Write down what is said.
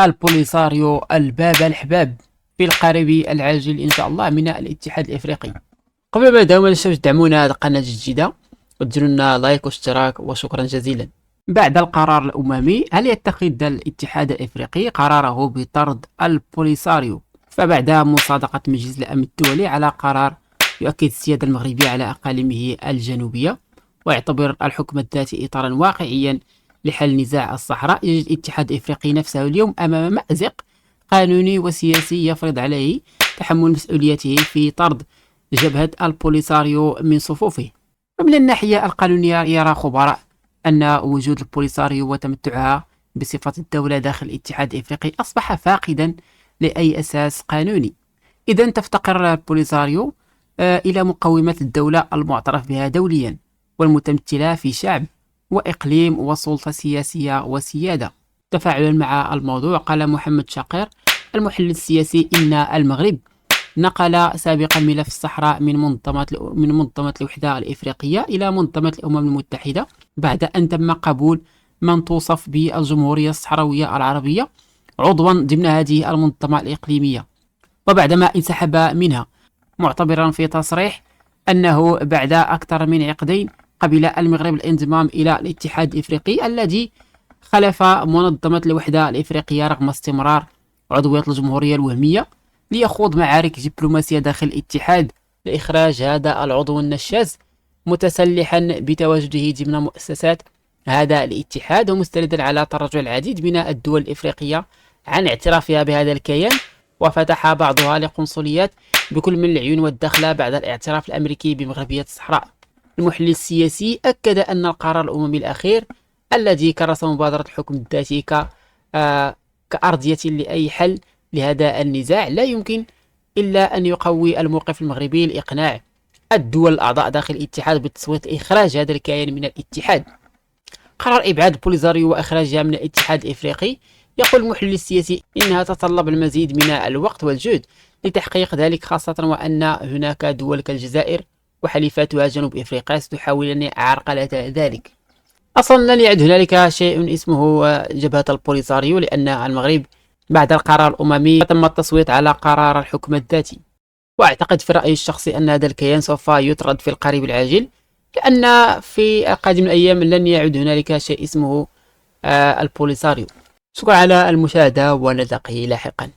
البوليساريو الباب الحباب في القريب العاجل إن شاء الله من الاتحاد الإفريقي. قبل ما نبداو ما تنساوش تدعمونا هذه القناة الجديدة وديروا لنا لايك واشتراك وشكرا جزيلا. بعد القرار الأممي، هل يتخذ الاتحاد الإفريقي قراره بطرد البوليساريو؟ فبعد مصادقة مجلس الأمن الدولي على قرار يؤكد السيادة المغربية على أقاليمه الجنوبية ويعتبر الحكم الذاتي إطارا واقعيا لحل نزاع الصحراء، يجد الاتحاد الإفريقي نفسه اليوم أمام مأزق قانوني وسياسي يفرض عليه تحمل مسؤوليته في طرد جبهة البوليساريو من صفوفه. ومن الناحية القانونية، يرى خبراء أن وجود البوليساريو وتمتعها بصفة الدولة داخل الاتحاد الإفريقي أصبح فاقدا لأي أساس قانوني. إذا تفتقر البوليساريو إلى مقومات الدولة المعترف بها دوليا والمتمثلة في شعب وإقليم وسلطة سياسية وسيادة. تفاعلا مع الموضوع، قال محمد شاقر المحلل السياسي إن المغرب نقل سابقا ملف الصحراء من منظمة الوحدة الإفريقية إلى منظمة الأمم المتحدة بعد أن تم قبول من توصف بالجمهورية الصحراوية العربية عضوا ضمن هذه المنظمة الإقليمية، وبعدما انسحب منها، معتبرا في تصريح أنه بعد أكثر من عقدين قبل المغرب الانضمام إلى الاتحاد الإفريقي الذي خلف منظمة الوحدة الإفريقية رغم استمرار عضوية الجمهورية الوهمية، ليخوض معارك دبلوماسية داخل الاتحاد لإخراج هذا العضو النشاز، متسلحا بتواجده ضمن مؤسسات هذا الاتحاد ومستندا على تراجع العديد من الدول الإفريقية عن اعترافها بهذا الكيان، وفتح بعضها لقنصليات بكل من العيون والدخلة بعد الاعتراف الأمريكي بمغربية الصحراء. المحلل السياسي أكد أن القرار الأممي الأخير الذي كرس مبادرة الحكم الذاتي كأرضية لأي حل لهذا النزاع لا يمكن إلا أن يقوي الموقف المغربي لإقناع الدول الأعضاء داخل الاتحاد بالتصويت لإخراج هذا الكيان من الاتحاد. قرار إبعاد بوليساريو وإخراجها من الاتحاد الإفريقي، يقول المحلل السياسي، إنها تتطلب المزيد من الوقت والجهد لتحقيق ذلك، خاصة وأن هناك دول كالجزائر وحليفاتها جنوب إفريقيا ستحاول عرقلة ذلك. أصلا لن يعد هنالك شيء اسمه جبهة البوليساريو، لأن المغرب بعد القرار الأممي تم التصويت على قرار الحكم الذاتي. وأعتقد في رأيي الشخصي أن هذا الكيان سوف يطرد في القريب العاجل، لأن في قادم الأيام لن يعد هنالك شيء اسمه البوليساريو. شكرا على المشاهدة ونلتقي لاحقا.